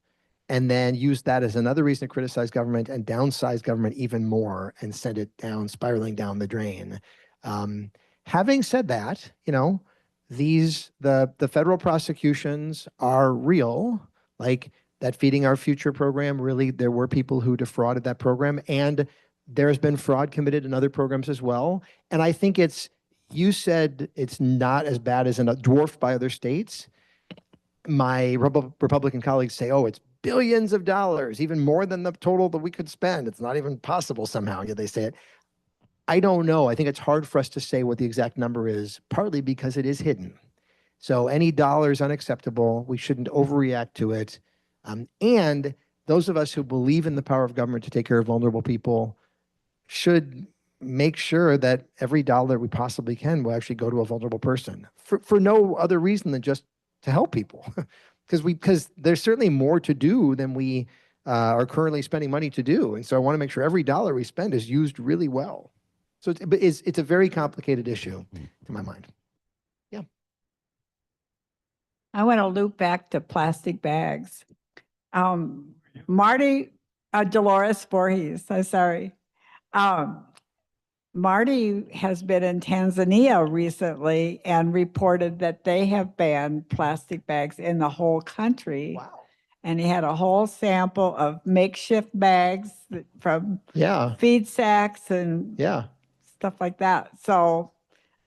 and then use that as another reason to criticize government and downsize government even more and send it down, spiraling down the drain. Having said that, the federal prosecutions are real. Like that Feeding Our Future program, really, there were people who defrauded that program, and there's been fraud committed in other programs as well. And I think you said it's not as bad as dwarfed by other states. My Republican colleagues say, oh, it's billions of dollars, even more than the total that we could spend. It's not even possible somehow, yet they say it. I don't know. I think it's hard for us to say what the exact number is, partly because it is hidden. So any dollar is unacceptable. We shouldn't overreact to it. And those of us who believe in the power of government to take care of vulnerable people should make sure that every dollar we possibly can will actually go to a vulnerable person for no other reason than just to help people. Because there's certainly more to do than we are currently spending money to do. And so I want to make sure every dollar we spend is used really well. So it's a very complicated issue to my mind. Yeah. I want to loop back to plastic bags. Marty, Dolores Voorhees, I'm sorry. Marty has been in Tanzania recently and reported that they have banned plastic bags in the whole country. Wow. And he had a whole sample of makeshift bags from feed sacks and stuff like that. So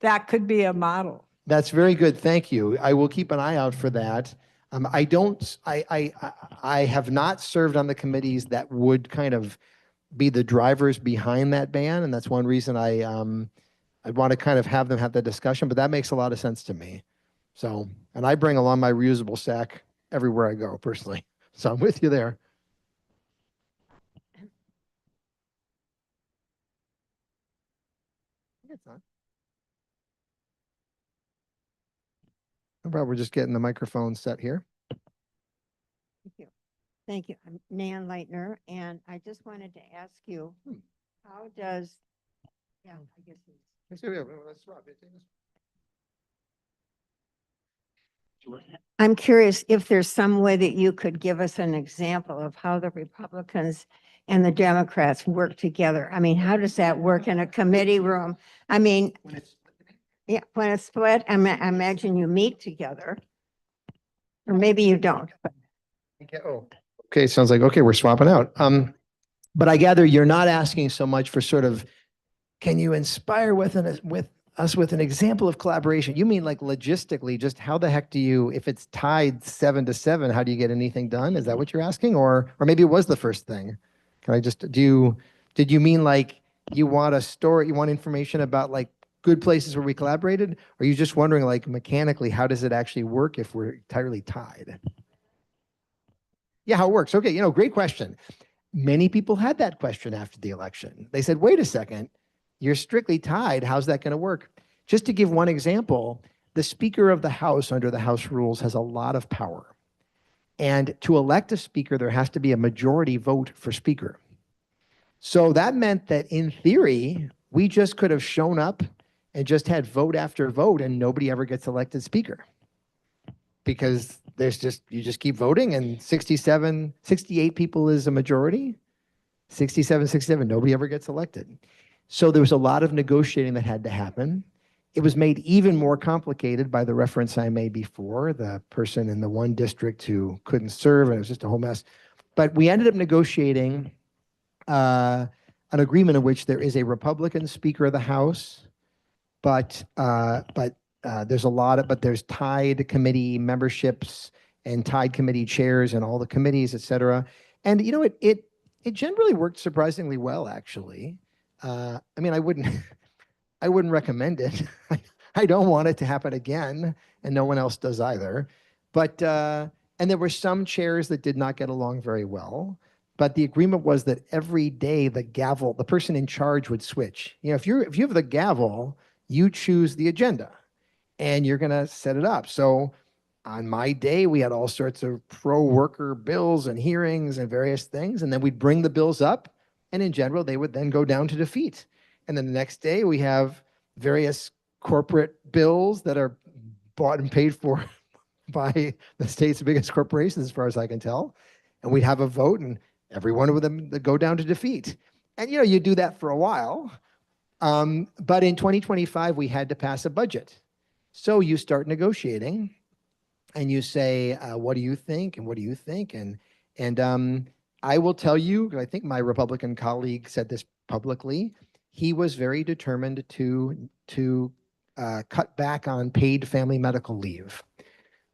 that could be a model. That's very good. Thank you. I will keep an eye out for that. I have not served on the committees that would kind of be the drivers behind that ban. And that's one reason I'd want to kind of have them have that discussion, but that makes a lot of sense to me. So, and I bring along my reusable sack everywhere I go personally. So I'm with you there. It's not. No problem. We're just getting the microphone set here. Thank you. Thank you. I'm Nan Leitner, and I just wanted to ask you, how does, yeah, I guess. I'm curious if there's some way that you could give us an example of how the Republicans and the Democrats work together. I mean, how does that work in a committee room? I mean, yeah, when it's split, I imagine you meet together. Or maybe you don't. Okay, sounds like, okay, we're swapping out. But I gather you're not asking so much for sort of, can you inspire with us with an example of collaboration? You mean like logistically, just how the heck do you, if it's tied 7-7, how do you get anything done? Is that what you're asking? Or maybe it was the first thing. Can I just, did you mean like you want a story, you want information about like good places where we collaborated? Or are you just wondering like mechanically, how does it actually work if we're entirely tied? Yeah, how it works. Okay, great question. Many people had that question after the election. They said, wait a second, you're strictly tied. How's that going to work? Just to give one example, the Speaker of the House under the House rules has a lot of power. And to elect a speaker, there has to be a majority vote for speaker. So that meant that in theory, we just could have shown up and just had vote after vote and nobody ever gets elected speaker. Because you just keep voting and 68 people is a majority, 67, nobody ever gets elected. So there was a lot of negotiating that had to happen. It was made even more complicated by the reference I made before, the person in the one district who couldn't serve, and it was just a whole mess. But we ended up negotiating an agreement in which there is a Republican Speaker of the House, but there's tied committee memberships and tied committee chairs and all the committees, et cetera. And it generally worked surprisingly well, actually. I mean, I wouldn't recommend it. I don't want it to happen again, and no one else does either. But and there were some chairs that did not get along very well. But the agreement was that every day the person in charge would switch. If you have the gavel, you choose the agenda, and you're going to set it up. So on my day, we had all sorts of pro-worker bills and hearings and various things, and then we'd bring the bills up, and in general, they would then go down to defeat. And then the next day, we have various corporate bills that are bought and paid for by the state's biggest corporations, as far as I can tell. And we'd have a vote, and every one of them would go down to defeat. And you do that for a while. But in 2025, we had to pass a budget. So you start negotiating, and you say, what do you think? And what do you think? And I will tell you, I think my Republican colleague said this publicly, he was very determined to cut back on paid family medical leave.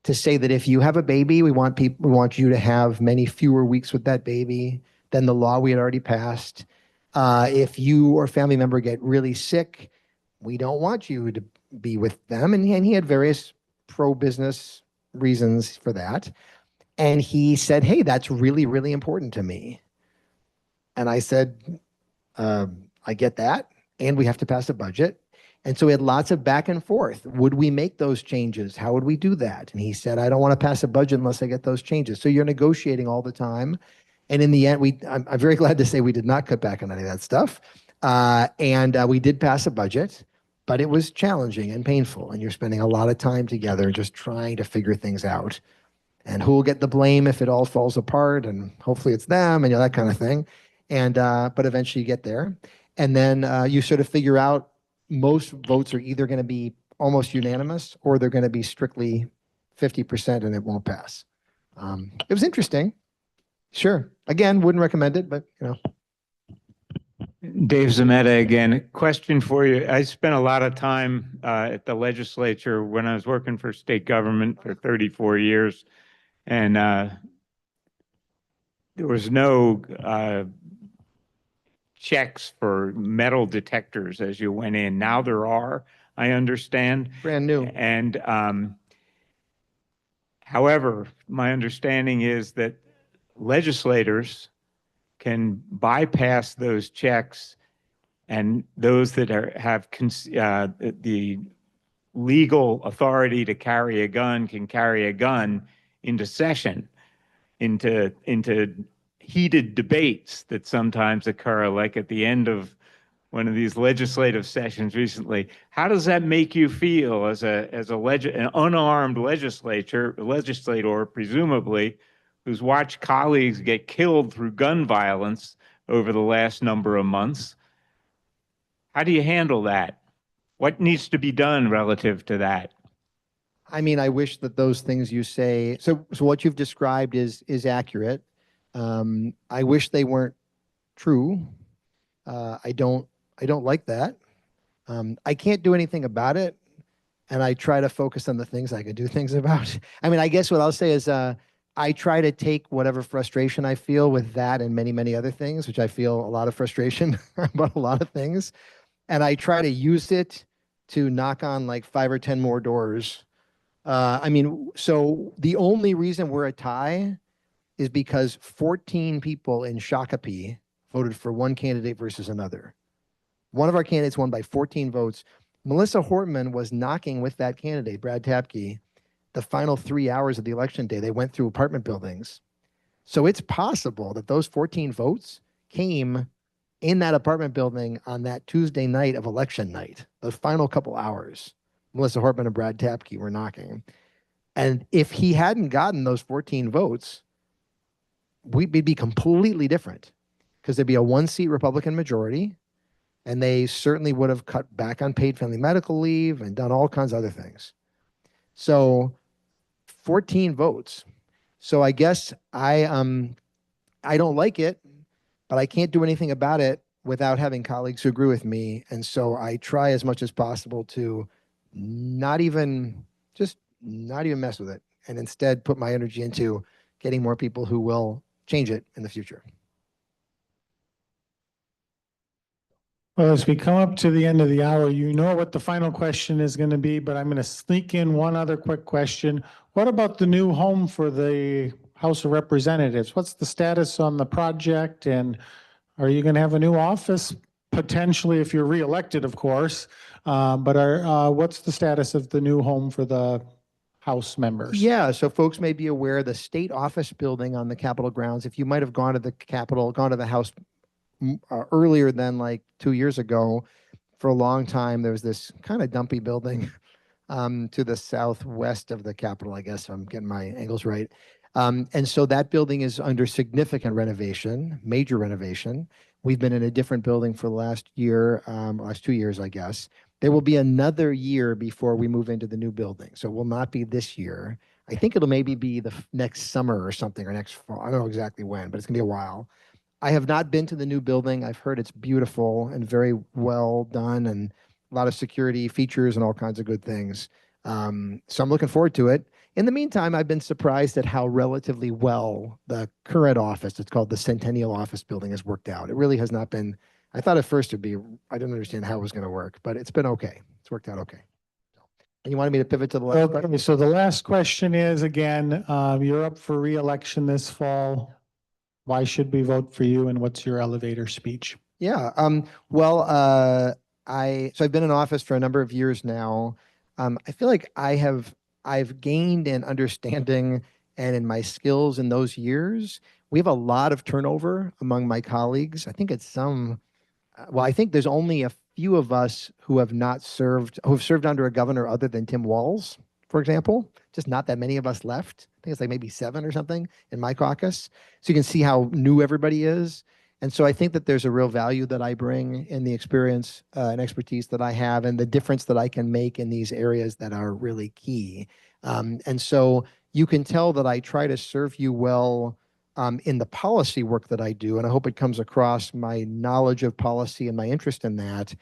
To say that if you have a baby, we want you to have many fewer weeks with that baby than the law we had already passed. If you or a family member get really sick, we don't want you to be with them. And he had various pro-business reasons for that. And he said, hey, that's really, really important to me. And I said, I get that. And we have to pass a budget. And so we had lots of back and forth. Would we make those changes? How would we do that? And he said, I don't want to pass a budget unless I get those changes. So you're negotiating all the time. And in the end, I'm very glad to say we did not cut back on any of that stuff. And we did pass a budget, but it was challenging and painful. And you're spending a lot of time together just trying to figure things out. And who will get the blame if it all falls apart? And hopefully it's them, and that kind of thing. And but eventually you get there. And then you sort of figure out most votes are either going to be almost unanimous or they're going to be strictly 50% and it won't pass. It was interesting. Sure. Again, wouldn't recommend it, but Dave Zametta again. A question for you. I spent a lot of time at the legislature when I was working for state government for 34 years. And there was no checks for metal detectors as you went in. Now there are, I understand. Brand new. And however, my understanding is that legislators can bypass those checks, and those that have the legal authority to carry a gun can carry a gun into session into heated debates that sometimes occur, like at the end of one of these legislative sessions recently. How does that make you feel as an unarmed legislator, presumably, who's watched colleagues get killed through gun violence over the last number of months? How do you handle that? What needs to be done relative to that? I mean, I wish that those things you say, so what you've described is accurate. I wish they weren't true. I don't like that. I can't do anything about it. And I try to focus on the things I can do things about. I mean, I guess what I'll say is, I try to take whatever frustration I feel with that and many, many other things, which I feel a lot of frustration about a lot of things. And I try to use it to knock on like 5 or 10 more doors. I mean, so the only reason we're a tie is because 14 people in Shakopee voted for one candidate versus another. One of our candidates won by 14 votes. Melissa Hortman was knocking with that candidate, Brad Tapke, the final 3 hours of the election day. They went through apartment buildings. So it's possible that those 14 votes came in that apartment building on that Tuesday night of election night, those final couple hours. Melissa Hortman and Brad Tapke were knocking. And if he hadn't gotten those 14 votes, we'd be completely different, because there'd be a 1-seat Republican majority, and they certainly would have cut back on paid family medical leave and done all kinds of other things. So 14 votes. So I guess I don't like it, but I can't do anything about it without having colleagues who agree with me. And so I try as much as possible to not even mess with it, and instead put my energy into getting more people who will change it in the future. Well, as we come up to the end of the hour, you know what the final question is going to be, but I'm going to sneak in one other quick question. What about the new home for the House of Representatives? What's the status on the project, and are you going to have a new office potentially if you're reelected, of course? But what's the status of the new home for the House members? Yeah, so folks may be aware the state office building on the Capitol grounds, if you might have gone to the House earlier than like 2 years ago, for a long time, there was this kind of dumpy building to the southwest of the Capitol, I guess, if I'm getting my angles right. And so that building is under significant renovation, major renovation. We've been in a different building for the last 2 years, I guess. There will be another year before we move into the new building. So it will not be this year. I think it'll maybe be the next summer or something, or next fall. I don't know exactly when, but it's gonna be a while. I have not been to the new building. I've heard it's beautiful and very well done, and a lot of security features and all kinds of good things. So I'm looking forward to it. In the meantime, I've been surprised at how relatively well the current office, it's called the Centennial Office Building, has worked out. It really has not been, I thought at first I didn't understand how it was going to work, but it's been okay. It's worked out okay. And you wanted me to pivot to the last question? Okay, so the last question is, again, you're up for re-election this fall. Why should we vote for you, and what's your elevator speech? Yeah, I've been in office for a number of years now. I feel like I've gained in understanding and in my skills in those years. We have a lot of turnover among my colleagues. I think I think there's only a few of us who have served under a governor other than Tim Walz, for example. Just not that many of us left. I think it's like maybe 7 or something in my caucus. So you can see how new everybody is. And so I think that there's a real value that I bring in the experience and expertise that I have, and the difference that I can make in these areas that are really key. And so you can tell that I try to serve you well in the policy work that I do, and I hope it comes across my knowledge of policy and my interest in that.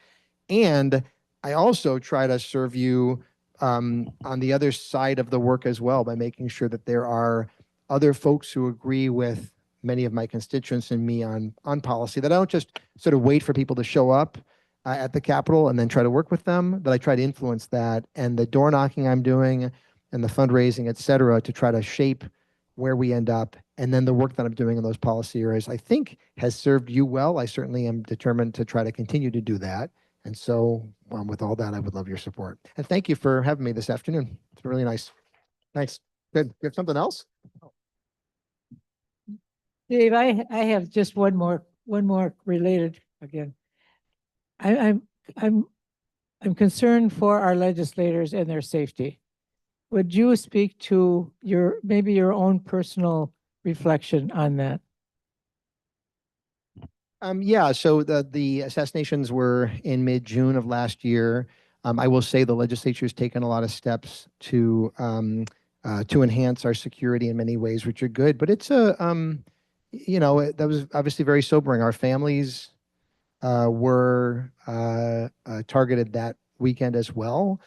And I also try to serve you on the other side of the work as well, by making sure that there are other folks who agree with many of my constituents and me on policy, that I don't just sort of wait for people to show up at the Capitol and then try to work with them, that I try to influence that, and the door knocking I'm doing and the fundraising, et cetera, to try to shape where we end up. And then the work that I'm doing in those policy areas, I think, has served you well. I certainly am determined to try to continue to do that. And so with all that, I would love your support. And thank you for having me this afternoon. It's been really nice. Thanks. Good. You have something else? Dave, I have just one more related again. I'm concerned for our legislators and their safety. Would you speak to maybe your own personal reflection on that? Yeah, so the assassinations were in mid-June of last year. I will say the legislature's taken a lot of steps to enhance our security in many ways, which are good. But it's that was obviously very sobering. Our families were targeted that weekend as well.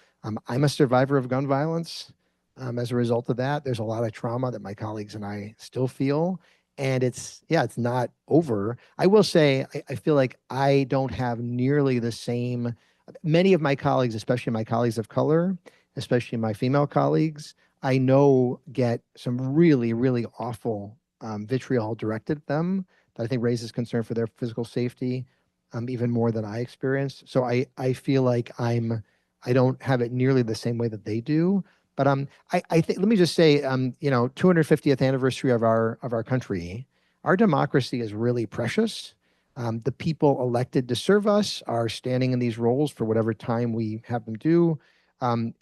I'm a survivor of gun violence. As a result of that, there's a lot of trauma that my colleagues and I still feel. And it's not over. I will say, I feel like I don't have nearly the same, many of my colleagues, especially my colleagues of color, especially my female colleagues, I know get some really, really awful vitriol directed at them that I think raises concern for their physical safety even more than I experienced. So I feel like I don't have it nearly the same way that they do. But I think, let me just say, 250th anniversary of our country, our democracy is really precious. The people elected to serve us are standing in these roles for whatever time we have them do.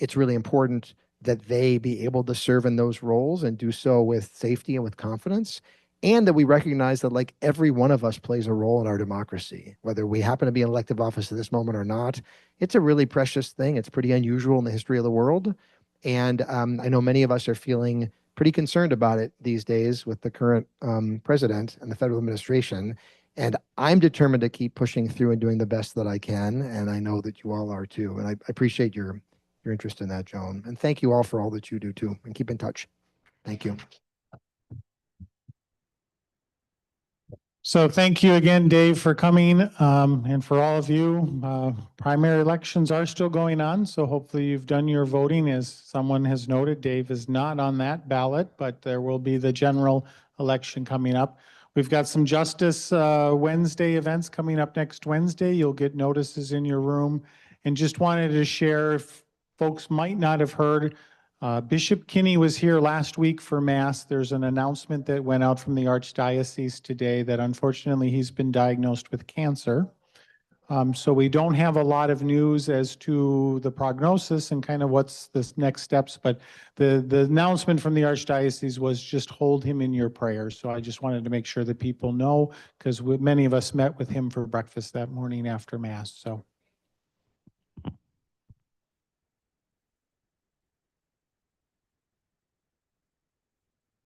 It's really important that they be able to serve in those roles and do so with safety and with confidence. And that we recognize that like every one of us plays a role in our democracy, whether we happen to be in elective office at this moment or not. It's a really precious thing. It's pretty unusual in the history of the world. And I know many of us are feeling pretty concerned about it these days with the current president and the federal administration. And I'm determined to keep pushing through and doing the best that I can. And I know that you all are too. And I appreciate your interest in that, Joan. And thank you all for all that you do too. And keep in touch. Thank you. So thank you again, Dave, for coming. And for all of you, primary elections are still going on. So hopefully you've done your voting. As someone has noted, Dave is not on that ballot, but there will be the general election coming up. We've got some Justice Wednesday events coming up next Wednesday. You'll get notices in your room. And just wanted to share, if folks might not have heard, Bishop Kinney was here last week for Mass. There's an announcement that went out from the Archdiocese today that unfortunately he's been diagnosed with cancer. So we don't have a lot of news as to the prognosis and kind of what's the next steps, but the announcement from the Archdiocese was just hold him in your prayers. So I just wanted to make sure that people know, because many of us met with him for breakfast that morning after Mass. So